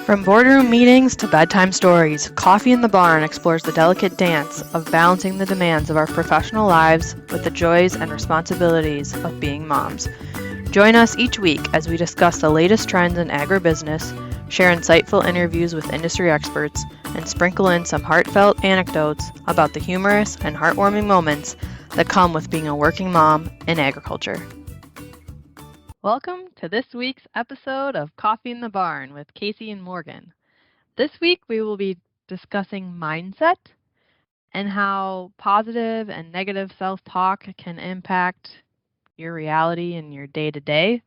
From boardroom meetings to bedtime stories, Coffee in the Barn explores the delicate dance of balancing the demands of our professional lives with the joys and responsibilities of being moms. Join us each week as we discuss the latest trends in agribusiness, share insightful interviews with industry experts, and sprinkle in some heartfelt anecdotes about the humorous and heartwarming moments that come with being a working mom in agriculture. Welcome to this week's episode of Coffee in the Barn with Casey and Morgan. This week we will be discussing mindset and how positive and negative self-talk can impact your reality and your day-to-day.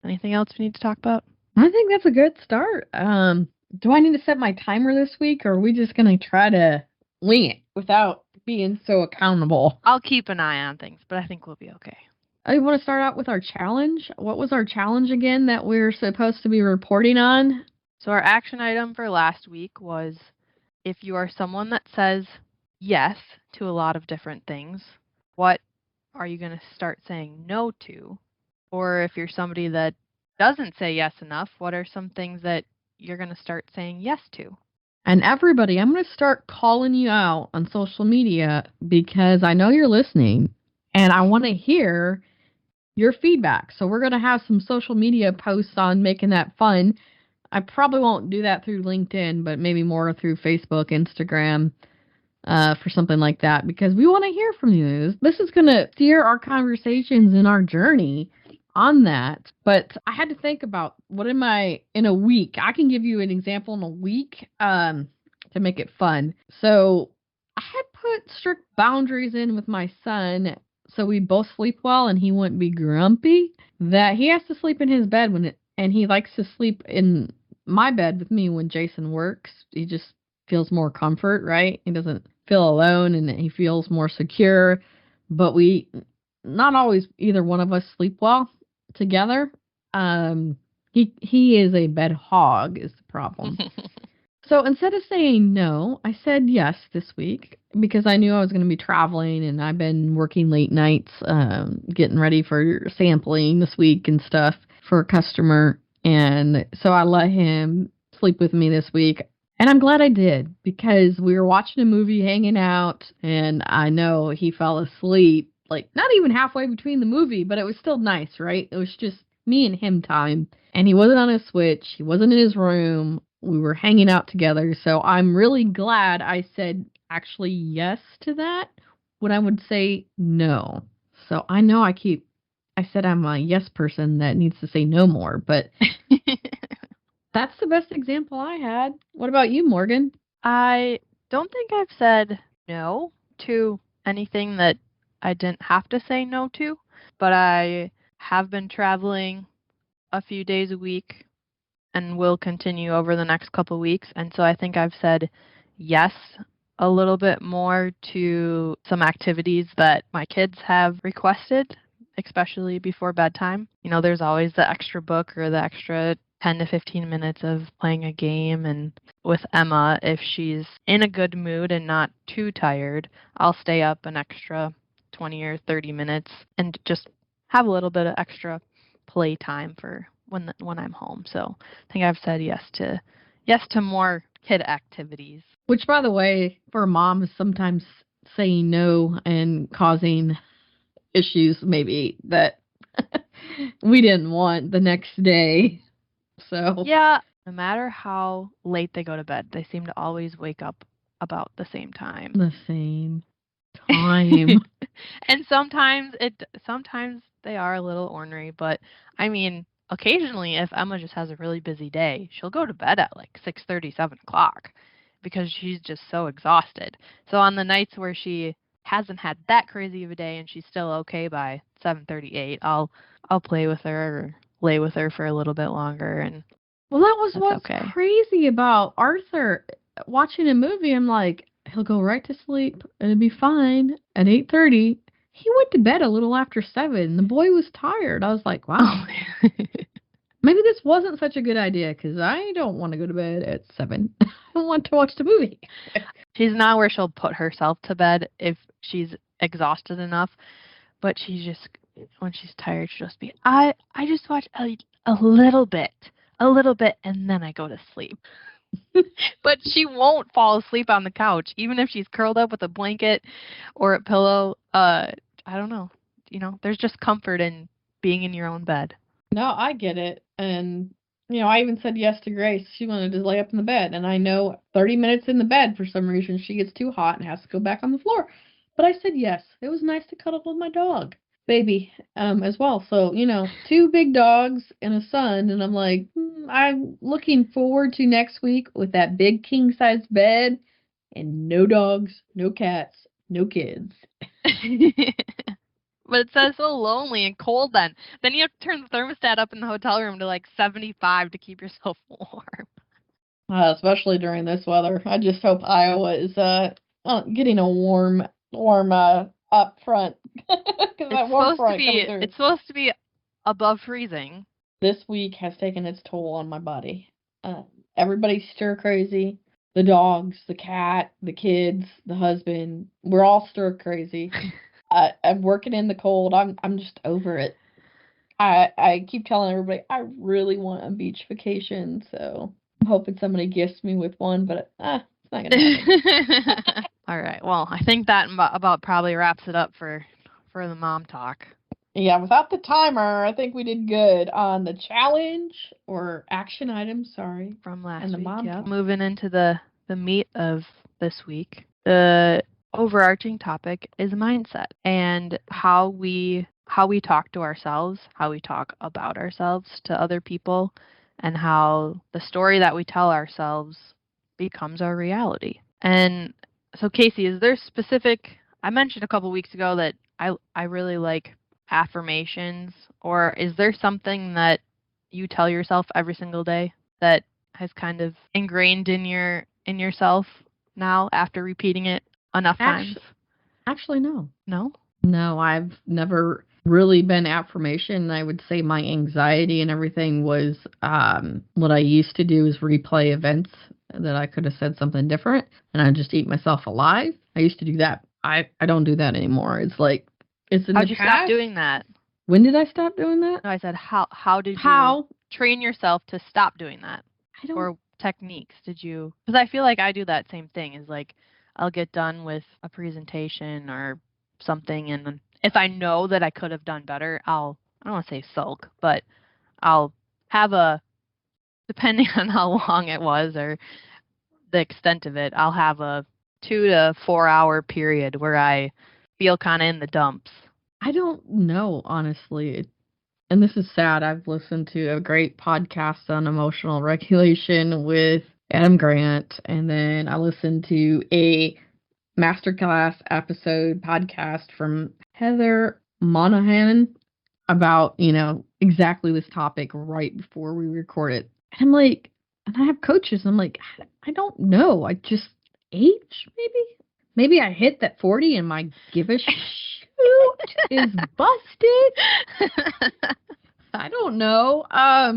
Anything else we need to talk about? I think that's a good start. Do I need to set my timer this week, or are we just going to try to wing it without being so accountable? I'll keep an eye on things, but I think we'll be okay. I want to start out with our challenge. What was our challenge again that we're supposed to be reporting on? So our action item for last week was, if you are someone that says yes to a lot of different things, what are you going to start saying no to? Or if you're somebody that doesn't say yes enough, what are some things that you're going to start saying yes to? And everybody, I'm going to start calling you out on social media because I know you're listening and I want to hear your feedback. So we're going to have some social media posts on making that fun. I probably won't do that through LinkedIn, but maybe more through Facebook, Instagram, for something like that, because we want to hear from you. This is going to steer our conversations in our journey on that. But I had to think about, what am I in a week? I can give you an example in a week to make it fun. So I had put strict boundaries in with my son so we both sleep well and he wouldn't be grumpy, that he has to sleep in his bed and he likes to sleep in my bed with me when Jason works. He just feels more comfort, right? He doesn't feel alone and he feels more secure. But we not always either one of us sleep well together. He is a bed hog is the problem. So instead of saying no, I said yes this week because I knew I was going to be traveling and I've been working late nights, getting ready for sampling this week and stuff for a customer. And so I let him sleep with me this week. And I'm glad I did, because we were watching a movie, hanging out, and I know he fell asleep, like not even halfway between the movie, but it was still nice, right? It was just me and him time. And he wasn't on his Switch. He wasn't in his room. We were hanging out together. So I'm really glad I said actually yes to that when I would say no. So I know I said I'm a yes person that needs to say no more, but that's the best example I had. What about you, Morgan? I don't think I've said no to anything that I didn't have to say no to, but I have been traveling a few days a week and will continue over the next couple weeks. And so I think I've said yes a little bit more to some activities that my kids have requested, especially before bedtime. You know, there's always the extra book or the extra 10 to 15 minutes of playing a game. And with Emma, if she's in a good mood and not too tired, I'll stay up an extra 20 or 30 minutes and just have a little bit of extra play time for when I'm home. So I think I've said yes to more kid activities. Which, by the way, for a mom is sometimes saying no and causing issues maybe that we didn't want the next day. So yeah, no matter how late they go to bed, they seem to always wake up about the same time. The same time. And sometimes they are a little ornery, but I mean, occasionally if Emma just has a really busy day, she'll go to bed at like 6:30, 7 o'clock because she's just so exhausted. So on the nights where she hasn't had that crazy of a day and she's still okay by 7:38, I'll play with her or lay with her for a little bit longer. And well, that was what's crazy about Arthur. Watching a movie, I'm like, he'll go right to sleep and it'll be fine. At 8:30, he went to bed a little after 7. The boy was tired. I was like, wow. Maybe this wasn't such a good idea because I don't want to go to bed at 7. I want to watch the movie. She's not where she'll put herself to bed if she's exhausted enough, but she's just, when she's tired, she'll just be, I just watch a little bit a little bit, and then I go to sleep. But she won't fall asleep on the couch, even if she's curled up with a blanket or a pillow. I don't know. There's just comfort in being in your own bed. No, I get it. And, I even said yes to Grace. She wanted to lay up in the bed. And I know 30 minutes in the bed, for some reason, she gets too hot and has to go back on the floor. But I said yes. It was nice to cuddle with my dog. Baby, as well. So, two big dogs and a son. And I'm like, I'm looking forward to next week with that big king-size bed and no dogs, no cats, no kids. But it says so lonely and cold then. Then you have to turn the thermostat up in the hotel room to like 75 to keep yourself warm. Especially during this weather. I just hope Iowa is getting a warm up front. It's supposed to be above freezing. This week has taken its toll on my body. Everybody's stir crazy. The dogs, the cat, the kids, the husband. We're all stir crazy. I'm working in the cold. I'm just over it. I keep telling everybody I really want a beach vacation, so I'm hoping somebody gifts me with one, but it's not gonna happen. All right. Well, I think that about probably wraps it up for the mom talk. Yeah, without the timer, I think we did good on the challenge or action items, sorry. From last and the week, mom yeah. talk. Moving into the meat of this week. The overarching topic is mindset and how we talk to ourselves, how we talk about ourselves to other people, and how the story that we tell ourselves becomes our reality. And so, Casey, is there specific? I mentioned a couple weeks ago that I really like affirmations, or is there something that you tell yourself every single day that has kind of ingrained in yourself now after repeating it enough times? Actually, no. No? No, I've never really been affirmation. I would say my anxiety and everything was what I used to do is replay events that I could have said something different and I'd just eat myself alive. I used to do that. I don't do that anymore. It's like it's in How'd the you past. stop doing that? When did I stop doing that? No, I said how did you train yourself to stop doing that? I don't. Or techniques did you? Because I feel like I do that same thing. Is like I'll get done with a presentation or something, and if I know that I could have done better, I don't want to say sulk, but I'll have depending on how long it was or the extent of it, I'll have a 2 to 4 hour period where I feel kind of in the dumps. I don't know, honestly. And this is sad. I've listened to a great podcast on emotional regulation with Adam Grant, and then I listened to a masterclass episode podcast from Heather Monahan about, exactly this topic right before we recorded. And I'm like, and I have coaches, I'm like, I don't know. I just age, maybe? Maybe I hit that 40 and my give a shoot is busted. I don't know. I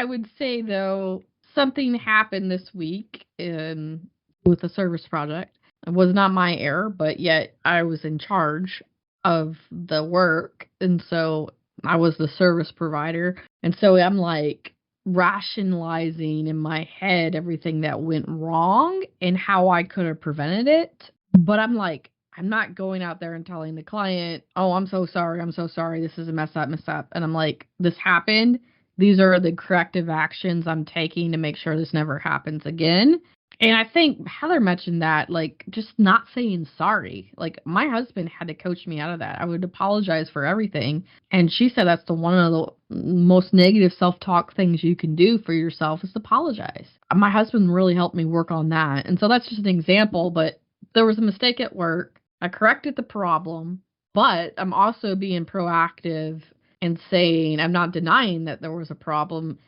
would say though, something happened this week with a service project. It was not my error, but yet I was in charge of the work, and so I was the service provider. And so I'm like rationalizing in my head everything that went wrong and how I could have prevented it. But I'm like, I'm not going out there and telling the client, oh, I'm so sorry, this is a mess up. And I'm like, this happened. These are the corrective actions I'm taking to make sure this never happens again. And I think Heather mentioned that, like, just not saying sorry. Like, my husband had to coach me out of that. I would apologize for everything. And she said that's one of the most negative self-talk things you can do for yourself is apologize. My husband really helped me work on that. And so that's just an example, but there was a mistake at work. I corrected the problem, but I'm also being proactive and saying I'm not denying that there was a problem.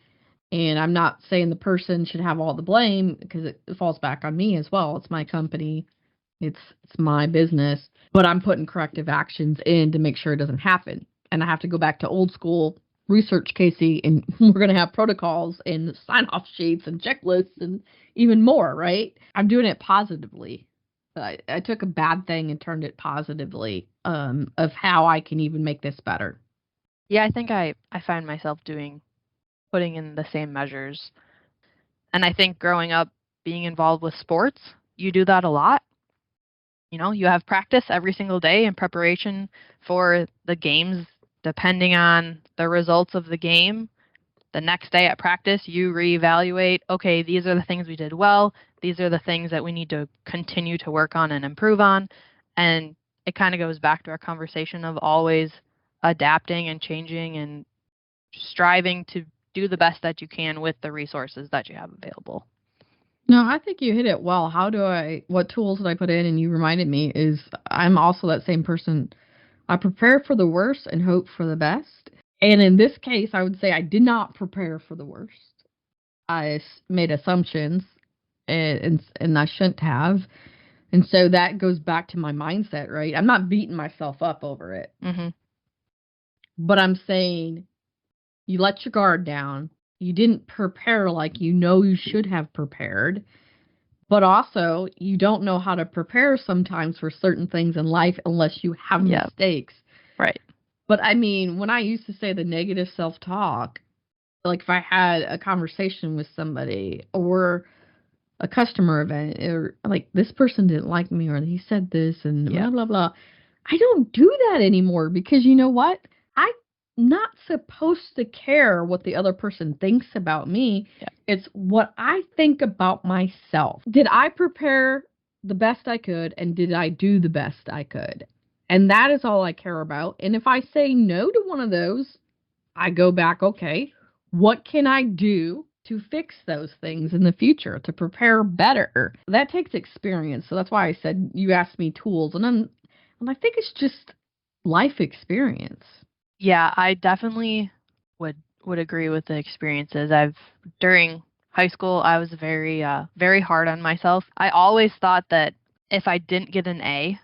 And I'm not saying the person should have all the blame because it falls back on me as well. It's my company. It's my business. But I'm putting corrective actions in to make sure it doesn't happen. And I have to go back to old school research, Casey, and we're going to have protocols and sign-off sheets and checklists and even more, right? I'm doing it positively. I took a bad thing and turned it positively of how I can even make this better. Yeah, I think I find myself doing putting in the same measures. And I think growing up being involved with sports, you do that a lot. You have practice every single day in preparation for the games. Depending on the results of the game, the next day at practice, you reevaluate, okay, these are the things we did well. These are the things that we need to continue to work on and improve on. And it kind of goes back to our conversation of always adapting and changing and striving to do the best that you can with the resources that you have available. No, I think you hit it well. What tools did I put in? And you reminded me is I'm also that same person. I prepare for the worst and hope for the best. And in this case, I would say I did not prepare for the worst. I made assumptions and I shouldn't have. And so that goes back to my mindset, right? I'm not beating myself up over it. Mm-hmm. But I'm saying you let your guard down. You didn't prepare like you should have prepared. But also, you don't know how to prepare sometimes for certain things in life unless you have mistakes. Right. But I mean, when I used to say the negative self-talk, like if I had a conversation with somebody or a customer event, or like this person didn't like me or he said this and blah, blah, blah. I don't do that anymore because you know what? I'm not supposed to care what the other person thinks about me. Yeah. It's what I think about myself. Did I prepare the best I could and did I do the best I could? And that is all I care about. And if I say no to one of those, I go back, okay, what can I do to fix those things in the future, to prepare better? That takes experience. So that's why I said you asked me tools. And I think it's just life experience. Yeah, I definitely would agree with the experiences. During high school, I was very very hard on myself. I always thought that if I didn't get an A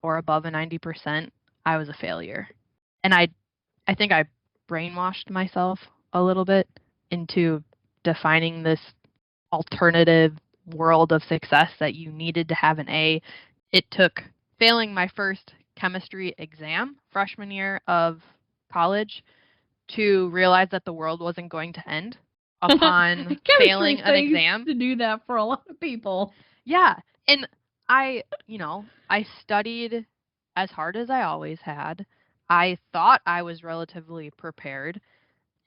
or above a 90%, I was a failure. And I think I brainwashed myself a little bit into defining this alternative world of success that you needed to have an A. It took failing my first chemistry exam freshman year of college to realize that the world wasn't going to end upon failing an exam. To do that for a lot of people. Yeah. And I studied as hard as I always had. I thought I was relatively prepared.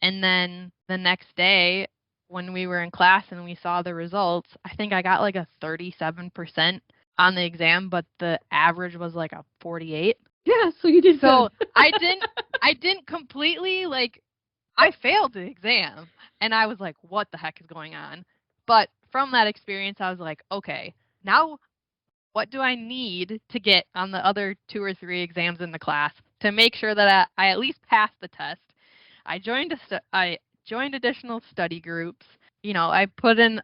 And then the next day, when we were in class and we saw the results, I think I got like a 37% on the exam, but the average was like a 48. Yeah, so you did so good. I didn't completely I failed the exam and I was like, what the heck is going on? But from that experience, I was like, okay, now what do I need to get on the other 2 or 3 exams in the class to make sure that I at least pass the test? I joined additional study groups. I put in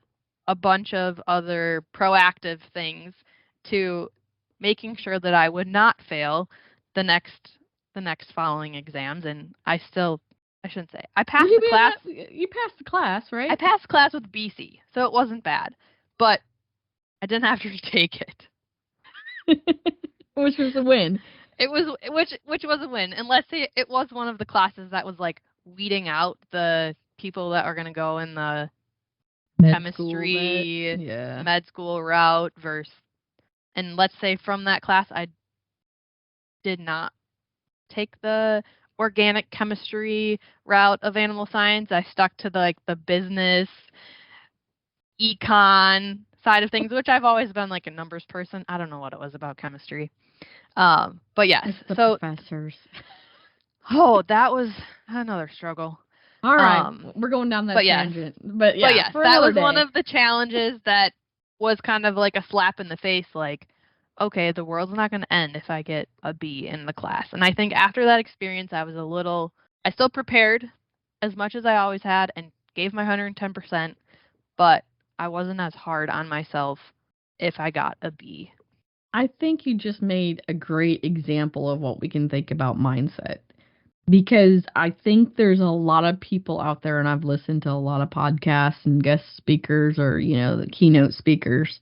a bunch of other proactive things to making sure that I would not fail the next following exams, and I shouldn't say. I passed the class. You passed the class, right? I passed class with BC, so it wasn't bad. But I didn't have to retake it. Which was a win. It was which was a win. And let's say it was one of the classes that was like weeding out the people that are going to go in the chemistry med school route and let's say from that class I did not take the organic chemistry route of animal science. I stuck to the business econ side of things, which I've always been like a numbers person. I don't know what it was about chemistry. But yes, it's the professors. Oh, that was another struggle. All right, we're going down that tangent. But yes, that was one of the challenges that was kind of like a slap in the face, like, okay, the world's not going to end if I get a B in the class. And I think after that experience, I still prepared as much as I always had and gave my 110%, but I wasn't as hard on myself if I got a B. I think you just made a great example of what we can think about mindset. Because I think there's a lot of people out there, and I've listened to a lot of podcasts and guest speakers or, the keynote speakers.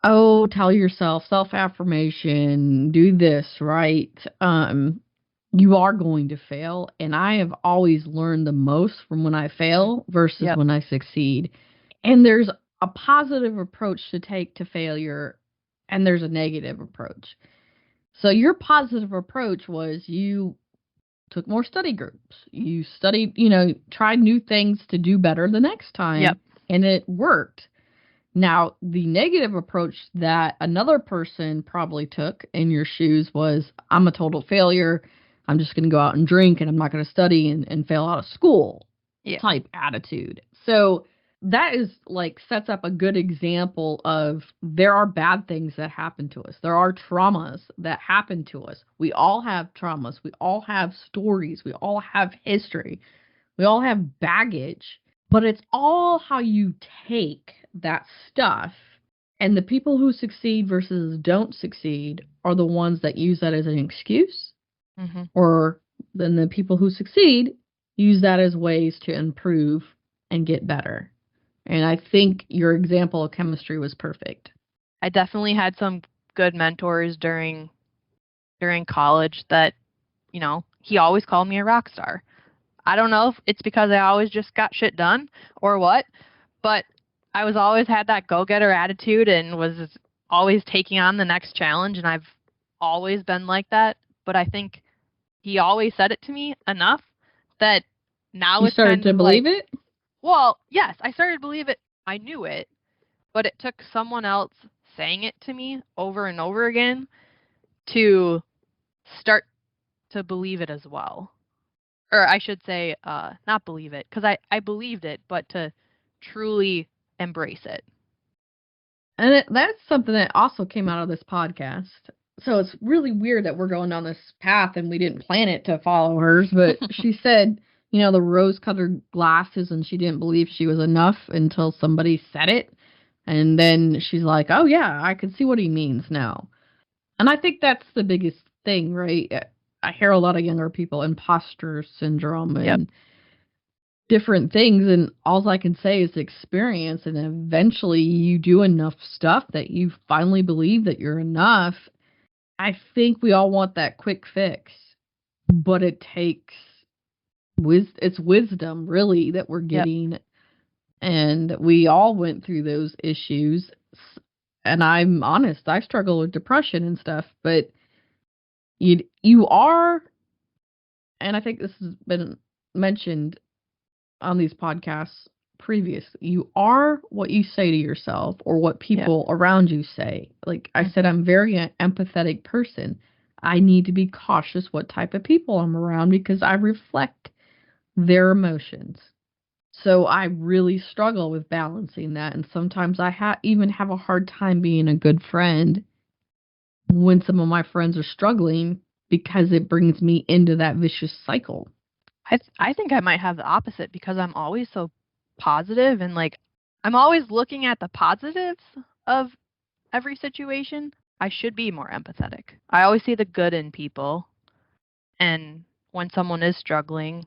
Oh, tell yourself, self-affirmation, do this, right? you are going to fail. And I have always learned the most from when I fail versus Yep. when I succeed. And there's a positive approach to take to failure, and there's a negative approach. So your positive approach was you took more study groups. You studied, tried new things to do better the next time, Yep. and it worked. Now, the negative approach that another person probably took in your shoes was, I'm a total failure. I'm just going to go out and drink and I'm not going to study and fail out of school Yeah. type attitude. So that is like sets up a good example of there are bad things that happen to us. There are traumas that happen to us. We all have traumas. We all have stories. We all have history. We all have baggage, but it's all how you take that stuff. And the people who succeed versus don't succeed are the ones that use that as an excuse, Mm-hmm. or then the people who succeed use that as ways to improve and get better. And I think your example of chemistry was perfect. I definitely had some good mentors during college that, he always called me a rock star. I don't know if it's because I always just got shit done or what, but I was always had that go-getter attitude and was always taking on the next challenge, and I've always been like that. But I think he always said it to me enough that now You it's started kind to of believe like, it? well, yes, I started to believe it. I knew it, but it took someone else saying it to me over and over again to start to believe it as well. Or I should say, not believe it, because I believed it, but to truly embrace it. And that's something that also came out of this podcast. So it's really weird that we're going down this path and we didn't plan it to follow hers. But she said, the rose-colored glasses, and she didn't believe she was enough until somebody said it. And then she's like, oh, yeah, I can see what he means now. And I think that's the biggest thing, right? I hear a lot of younger people, imposter syndrome and Yep. different things, and all I can say is experience, and eventually you do enough stuff that you finally believe that you're enough. I think we all want that quick fix, but it takes it's wisdom really that we're Yep. getting, and we all went through those issues. And I'm honest, I struggle with depression and stuff, but you are, and I think this has been mentioned on these podcasts previously, you are what you say to yourself or what people around you say. Like I said, I'm very an empathetic person. I need to be cautious what type of people I'm around because I reflect their emotions. So I really struggle with balancing that, and sometimes I even have a hard time being a good friend when some of my friends are struggling because it brings me into that vicious cycle. I think I might have the opposite because I'm always so positive and like I'm always looking at the positives of every situation. I should be more empathetic. I always see the good in people, and when someone is struggling,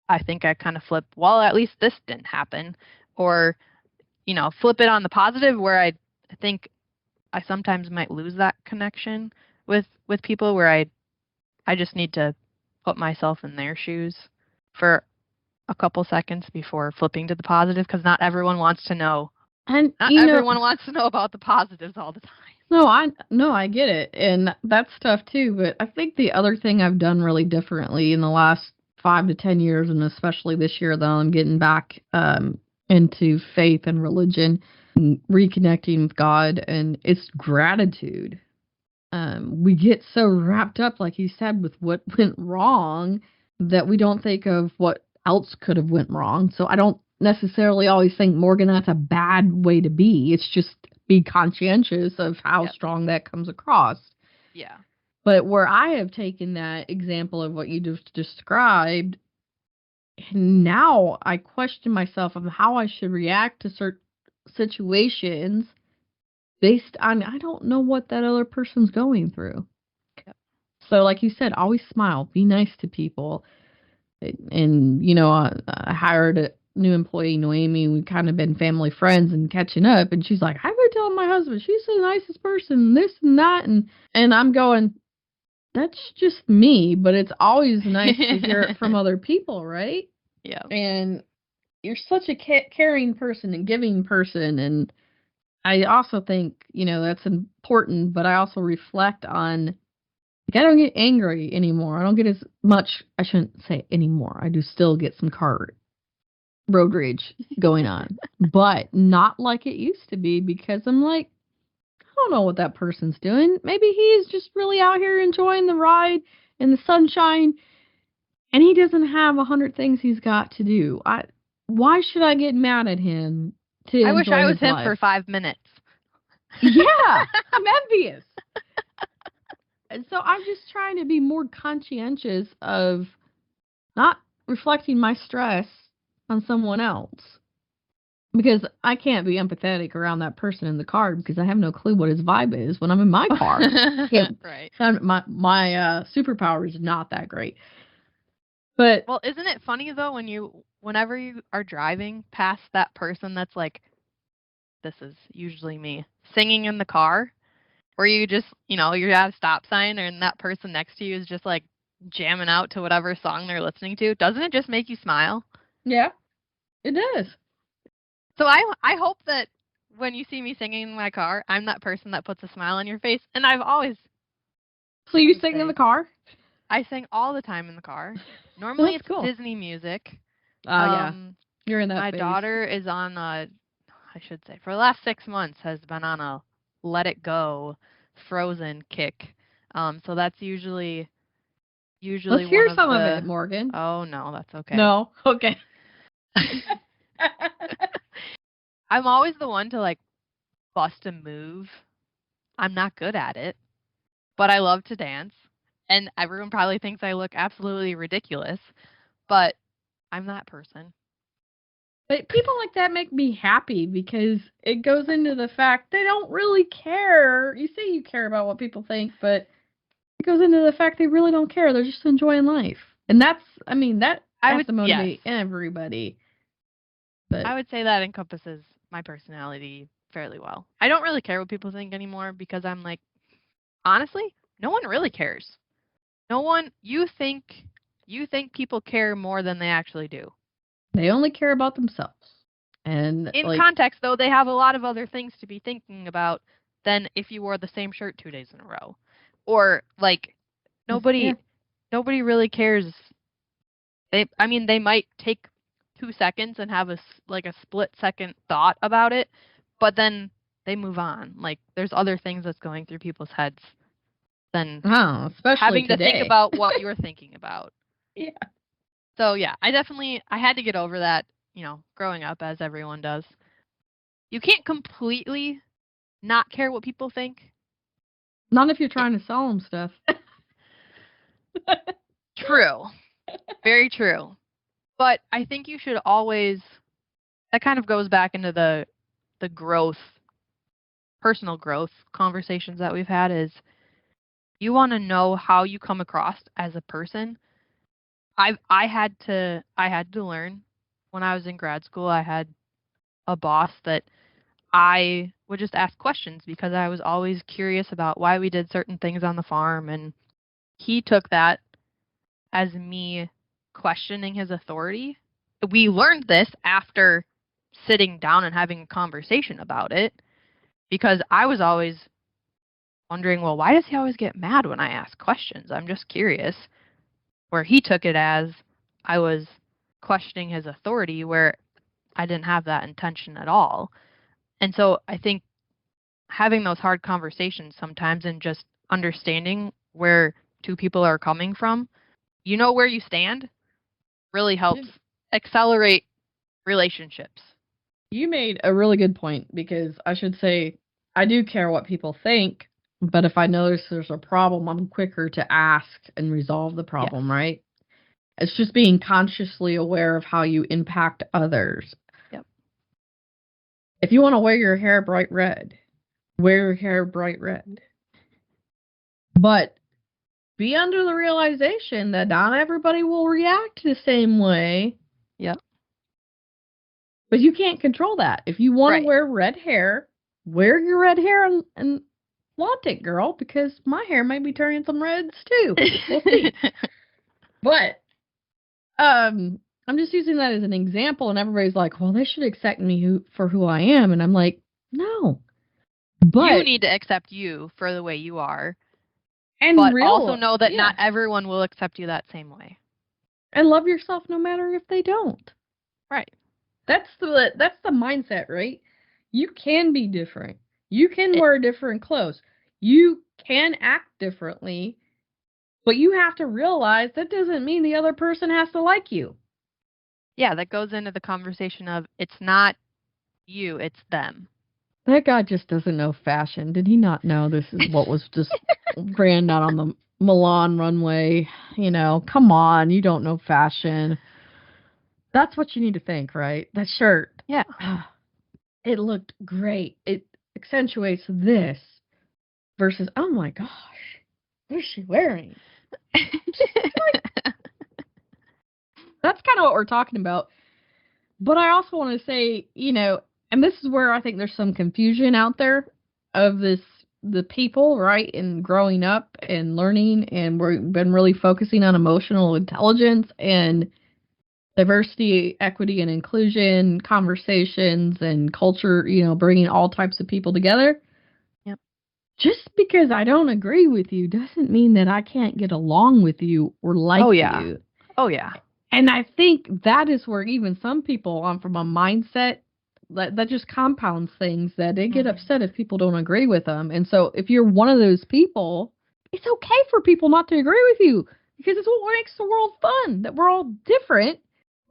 I think I kind of flip, well, at least this didn't happen, or flip it on the positive where I think I sometimes might lose that connection with people where I just need to put myself in their shoes for a couple seconds before flipping to the positive, because not everyone wants to know. And Not everyone wants to know about the positives all the time. I get it, and that's tough too. But I think the other thing I've done really differently in the last 5 to 10 years, and especially this year, that I'm getting back into faith and religion, and reconnecting with God, and it's gratitude. We get so wrapped up, like you said, with what went wrong that we don't think of what else could have went wrong. So I don't necessarily always think, Morgan, that's a bad way to be. It's just be conscientious of how strong that comes across. Yeah. But where I have taken that example of what you just described, now I question myself of how I should react to certain situations based on I don't know what that other person's going through. Yep. So, like you said, always smile, be nice to people. And, I hired a new employee, Noemi. We've kind of been family friends and catching up. And she's like, I've been telling my husband, she's the nicest person, this and that. And I'm going, that's just me, but it's always nice to hear it from other people, right? Yeah. And you're such a caring person and giving person, and I also think, that's important, but I also reflect on, like, I don't get angry anymore. I don't get as much, I shouldn't say anymore. I do still get some road rage going on, but not like it used to be, because I'm like, I don't know what that person's doing. Maybe he's just really out here enjoying the ride and the sunshine, and he doesn't have 100 things he's got to do. Why should I get mad at him to I wish enjoy I was his him life? for 5 minutes. Yeah, I'm envious. And so I'm just trying to be more conscientious of not reflecting my stress on someone else. Because I can't be empathetic around that person in the car, because I have no clue what his vibe is when I'm in my car. Right. My superpower is not that great. But Well, isn't it funny though whenever you are driving past that person that's like, this is usually me, singing in the car, or you just, you're at a stop sign and that person next to you is just like jamming out to whatever song they're listening to, doesn't it just make you smile? yeah, it does. So I hope that when you see me singing in my car, I'm that person that puts a smile on your face. And I've always So you sing in the car? I sing all the time in the car. Normally That's it's cool. Disney music. Oh, yeah. You're in that My phase. daughter is on I should say, for the last 6 months has been on a Let It Go Frozen kick. So that's usually Let's one hear of some of the it, Morgan. Oh no, that's okay. No? Okay. I'm always the one to like bust a move. I'm not good at it, but I love to dance. And everyone probably thinks I look absolutely ridiculous, but I'm that person. But people like that make me happy, because it goes into the fact they don't really care. You say you care about what people think, but it goes into the fact they really don't care. They're just enjoying life. And that has to motivate everybody. But I would say that encompasses my personality fairly well. I don't really care what people think anymore because I'm like, honestly, no one really cares. No one you think people care more than they actually do. they only care about themselves. And In context though, they have a lot of other things to be thinking about than if you wore the same shirt 2 days in a row. Or like nobody really cares. They might take 2 seconds and have a split second thought about it, but then they move on. Like there's other things that's going through people's heads than especially having today. to think about what you're thinking about. Yeah. So yeah, I had to get over that, growing up, as everyone does. You can't completely not care what people think. Not if you're trying to sell them stuff. True. Very true. But I think you should always, that kind of goes back into the growth, personal growth conversations that we've had, is you want to know how you come across as a person. I had to learn when I was in grad school. I had a boss that I would just ask questions because I was always curious about why we did certain things on the farm, and he took that as me questioning his authority. We learned this after sitting down and having a conversation about it, because I was always wondering, well, why does he always get mad when I ask questions? I'm just curious. Where he took it as I was questioning his authority, where I didn't have that intention at all. And so I think having those hard conversations sometimes and just understanding where two people are coming from, where you stand, really helps accelerate relationships. You made a really good point, because I should say I do care what people think, but if I notice there's a problem, I'm quicker to ask and resolve the problem, right? It's just being consciously aware of how you impact others. Yep. If you want to wear your hair bright red, wear your hair bright red. But be under the realization that not everybody will react the same way. Yep. But you can't control that. If you want to wear red hair, wear your red hair and flaunt it, girl, because my hair might be turning some reds too. We'll see. But I'm just using that as an example, and everybody's like, well, they should accept me for who I am. And I'm like, no. But you need to accept you for the way you are. And but also know that not everyone will accept you that same way. And love yourself no matter if they don't. Right. That's the mindset, right? You can be different. You can wear different clothes. You can act differently, but you have to realize that doesn't mean the other person has to like you. Yeah, that goes into the conversation of it's not you, it's them. That guy just doesn't know fashion. Did he not know this is what was just ran out on the Milan runway? You know, come on, you don't know fashion. That's what you need to think, right? That shirt. Yeah. It looked great. It accentuates this versus, oh my gosh, what is she wearing? That's kind of what we're talking about. But I also want to say, you know, and this is where I think there's some confusion out there of the people, right? And growing up and learning, and we've been really focusing on emotional intelligence and diversity, equity, and inclusion conversations and culture, you know, bringing all types of people together. Yep. Just because I don't agree with you doesn't mean that I can't get along with you or like you. Oh, yeah. And I think that is where even some people, from a mindset, that just compounds things, that they get upset if people don't agree with them. And so if you're one of those people, it's okay for people not to agree with you, because it's what makes the world fun, that we're all different.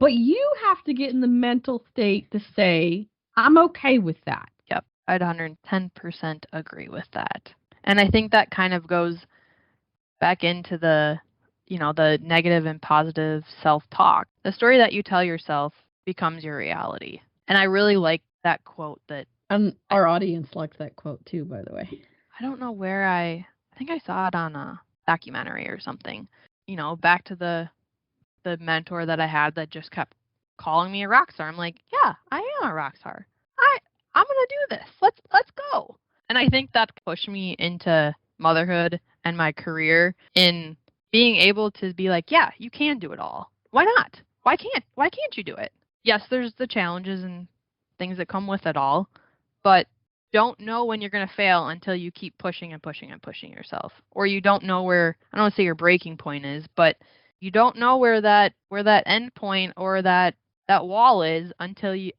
But you have to get in the mental state to say, I'm okay with that. Yep. I'd 110% agree with that. And I think that kind of goes back into the, you know, the negative and positive self-talk. The story that you tell yourself becomes your reality. And I really like that quote that... And our audience likes that quote too, by the way. I don't know where I think I saw it on a documentary or something. You know, back to the mentor that I had that just kept calling me a rock star. I'm like, yeah, I am a rock star. I'm gonna do this. Let's go. And I think that pushed me into motherhood and my career in being able to be like, yeah, you can do it all. Why not? Why can't you do it? Yes, there's the challenges and things that come with it all, but don't know when you're going to fail until you keep pushing and pushing and pushing yourself. Or you don't know where, I don't want to say your breaking point is, but you don't know where that end point or that wall is until you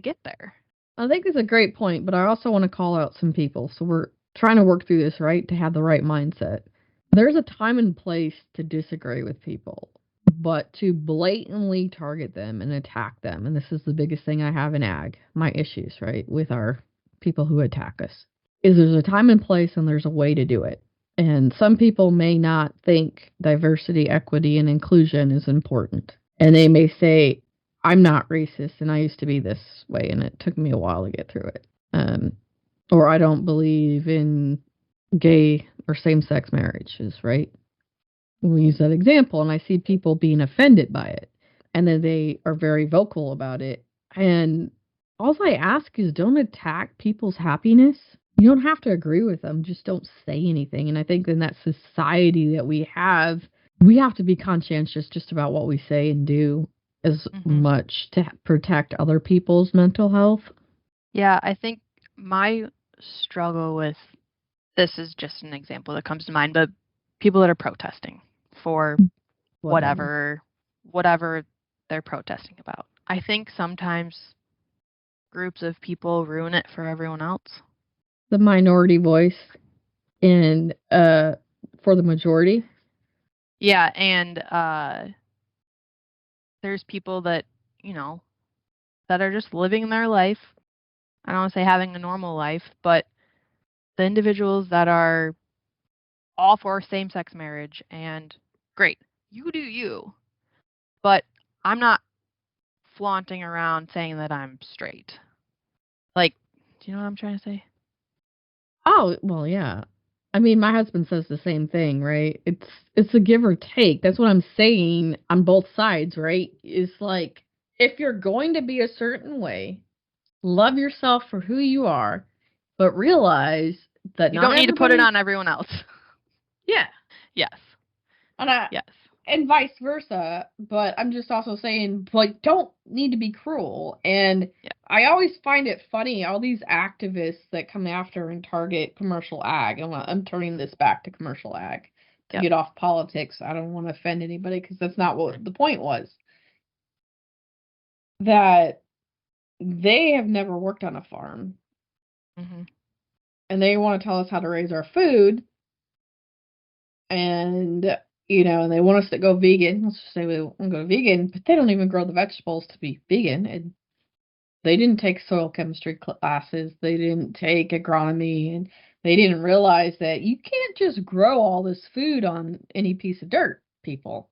get there. I think it's a great point, but I also want to call out some people. So we're trying to work through this, right, to have the right mindset. There's a time and place to disagree with people, but to blatantly target them and attack them, and this is the biggest thing I have in ag, my issues, right, with our people who attack us, is there's a time and place and there's a way to do it. And some people may not think diversity, equity, and inclusion is important. And they may say, I'm not racist, and I used to be this way, and it took me a while to get through it. Or I don't believe in gay or same-sex marriages, right? We use that example, and I see people being offended by it, and then they are very vocal about it. And all I ask is don't attack people's happiness. You don't have to agree with them. Just don't say anything. And I think in that society that we have to be conscientious just about what we say and do as much to protect other people's mental health. Yeah, I think my struggle with this is just an example that comes to mind, but people that are protesting for whatever they're protesting about. I think sometimes groups of people ruin it for everyone else. The minority voice and for the majority. Yeah, and there's people that, you know, that are just living their life. I don't want to say having a normal life, but the individuals that are all for same-sex marriage and great, you do you. But I'm not flaunting around saying that I'm straight. Like, do you know what I'm trying to say? Oh, well, yeah. I mean, my husband says the same thing, right? It's a give or take. That's what I'm saying on both sides, right? It's like, if you're going to be a certain way, love yourself for who you are, but realize that You not don't need to put it everybody- on everyone else. Yeah. Yes. Yes. And vice versa, but I'm just also saying, like, don't need to be cruel. And Yeah. I always find it funny, all these activists that come after and target commercial ag. And I'm turning this back to commercial ag to Yep. get off politics. I don't want to offend anybody because that's not what the point was. That they have never worked on a farm. Mm-hmm. And they want to tell us how to raise our food. And and they want us to go vegan. Let's just say we want to go vegan, but they don't even grow the vegetables to be vegan. And they didn't take soil chemistry classes. They didn't take agronomy, and they didn't realize that you can't just grow all this food on any piece of dirt, people.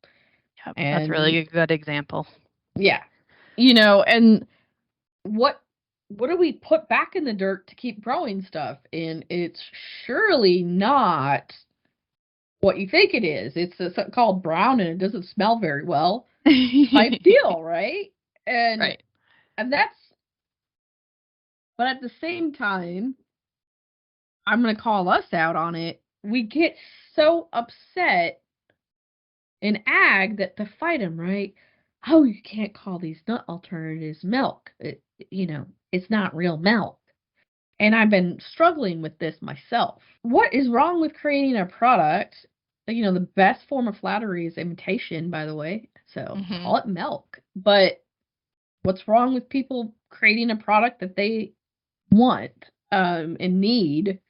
Yep. And that's really a good example. Yeah. And what do we put back in the dirt to keep growing stuff? And it's surely not what you think it is. It's called brown and it doesn't smell very well type deal, right? And right. And but at the same time, I'm going to call us out on it. We get so upset in ag that to fight them, right? Oh, you can't call these nut alternatives milk. It's not real milk. And I've been struggling with this myself. What is wrong with creating a product? The best form of flattery is imitation, by the way. So call it milk. But what's wrong with people creating a product that they want and need?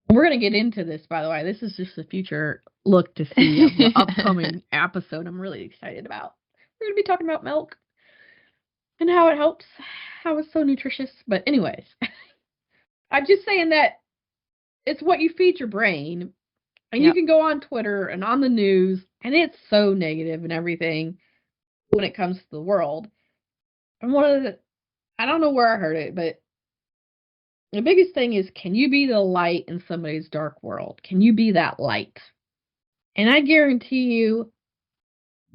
We're going to get into this, by the way. This is just a future look to see of the upcoming episode I'm really excited about. We're going to be talking about milk and how it helps, how it's so nutritious. But anyways, I'm just saying that it's what you feed your brain. And you can go on Twitter and on the news, and it's so negative and everything when it comes to the world. And I don't know where I heard it, but the biggest thing is, can you be the light in somebody's dark world? Can you be that light? And I guarantee you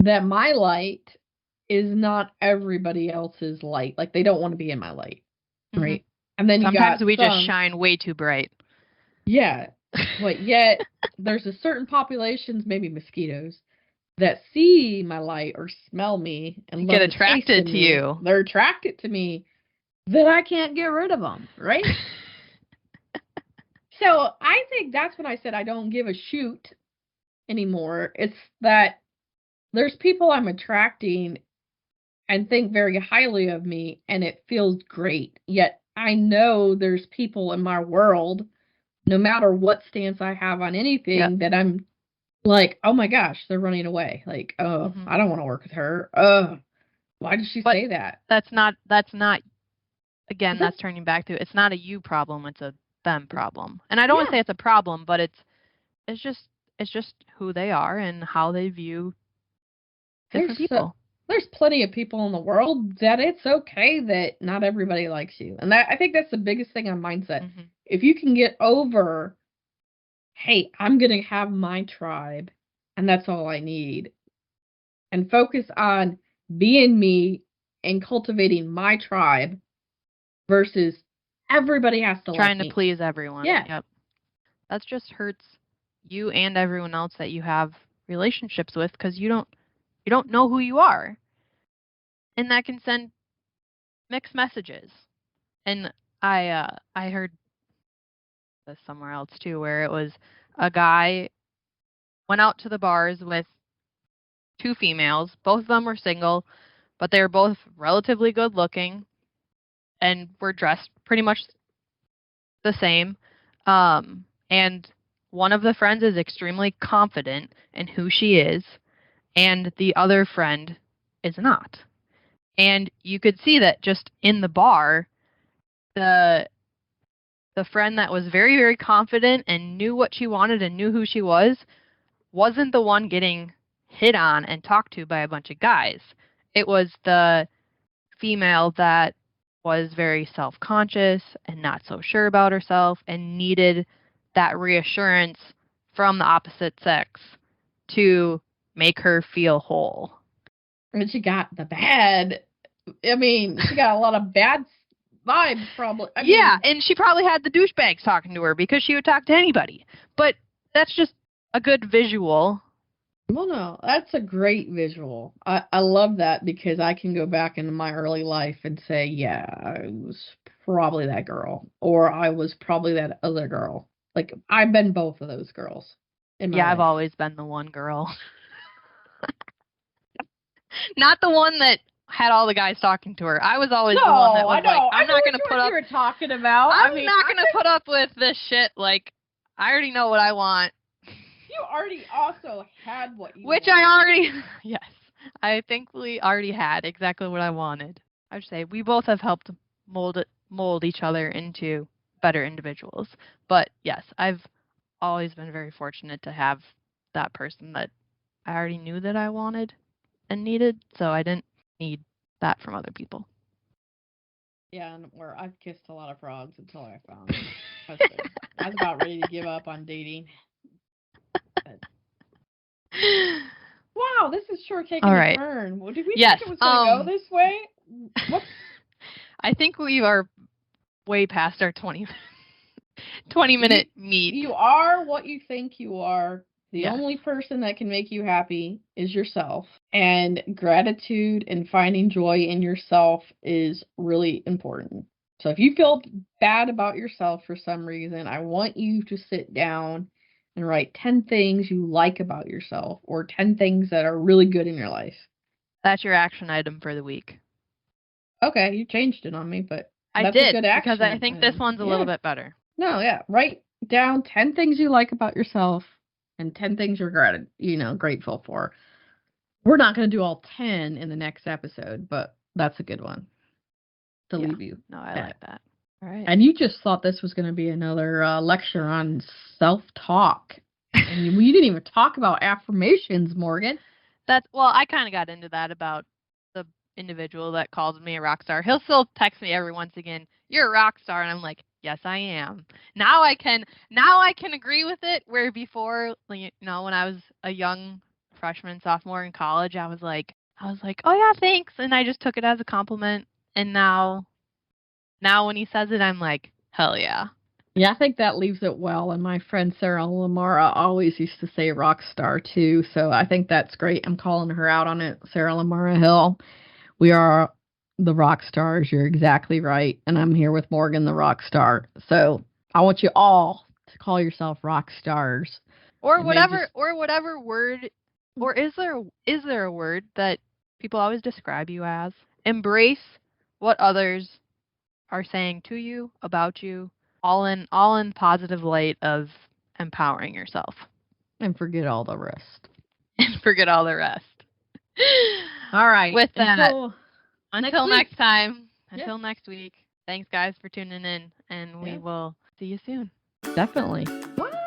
that my light is not everybody else's light. Like, they don't want to be in my light, right? Mm-hmm. And then sometimes we just shine way too bright. Yeah, but yet there's a certain populations, maybe mosquitoes, that see my light or smell me and get attracted to you. They're attracted to me. That I can't get rid of them, right? So I think that's when I said I don't give a shoot anymore. It's that there's people I'm attracting and think very highly of me, and it feels great. Yet I know there's people in my world, no matter what stance I have on anything, that I'm like, oh my gosh, they're running away. Like, oh, I don't want to work with her. Why did she say that? That's not again, that's turning back to, it's not a you problem, it's a them problem. And I don't want to say it's a problem, but it's just who they are and how they view different people. There's plenty of people in the world that it's okay that not everybody likes you. And I think that's the biggest thing on mindset. Mm-hmm. If you can get over, hey, I'm going to have my tribe and that's all I need, and focus on being me and cultivating my tribe versus everybody has to trying like to please everyone. Yeah. Yep. That just hurts you and everyone else that you have relationships with, because you don't know who you are. And that can send mixed messages. And I heard this somewhere else too, where it was a guy went out to the bars with two females. Both of them were single, but they were both relatively good looking and were dressed pretty much the same. And one of the friends is extremely confident in who she is, and the other friend is not. And you could see that just in the bar, the friend that was very, very confident and knew what she wanted and knew who she wasn't the one getting hit on and talked to by a bunch of guys. It was the female that was very self-conscious and not so sure about herself and needed that reassurance from the opposite sex to make her feel whole. And she got the bad. I mean, she got a lot of bad vibe, probably. I yeah, mean, and she probably had the douchebags talking to her because she would talk to anybody. But that's just a good visual. well, no, that's a great visual. I love that because I can go back into my early life and say, yeah, I was probably that girl, or I was probably that other girl. Like, I've been both of those girls in my Yeah, I've life. always been the one girl. Not the one that had all the guys talking to her. I was always the one that No, I was like, know. I I'm know not going to which put one up you were talking about. I'm I mean, not going to put up with this shit. Like, I already know what I want. you already also had what you Which wanted. I already, yes, I thankfully already had exactly what I wanted. I would say we both have helped mold each other into better individuals. But yes, I've always been very fortunate to have that person that I already knew that I wanted and needed, so I didn't need that from other people. Yeah, and where I've kissed a lot of frogs until I found my husband. I was about ready to give up on dating. But wow, this is sure taking All a right. turn. Well, did we Yes. think it was going to go this way? What's I think we are way past our 20-minute meet. You are what you think you are. The Yes. only person that can make you happy is yourself. And gratitude and finding joy in yourself is really important. So if you feel bad about yourself for some reason, I want you to sit down and write 10 things you like about yourself or 10 things that are really good in your life. That's your action item for the week. Okay, you changed it on me, but I that's did, a good action because I think this item. one's a little bit better. No, yeah. Write down 10 things you like about yourself and 10 things you're grateful for. We're not going to do all 10 in the next episode, but that's a good one to leave you. No, I at. like that. All right. And you just thought this was going to be another lecture on self-talk. And you didn't even talk about affirmations, Morgan. Well, I kind of got into that about the individual that calls me a rock star. He'll still text me every once again, "You're a rock star," and I'm like, "Yes, I am." Now I can agree with it. Where before, when I was a young freshman, sophomore in college, I was like, "Oh yeah, thanks," and I just took it as a compliment. And now when he says it, I'm like, "Hell yeah." Yeah, I think that leaves it well. And my friend Sarah Lamara always used to say rock star too. So I think that's great. I'm calling her out on it, Sarah Lamara Hill. We are the rock stars. You're exactly right. And I'm here with Morgan, the rock star. So I want you all to call yourself rock stars. Or whatever word, or is there a word that people always describe you as? Embrace what others are saying to you, about you, all in positive light of empowering yourself. And forget all the rest. And forget all the rest. All right. With that, until next time, until next week, thanks guys for tuning in, and we will see you soon. Definitely. Wow.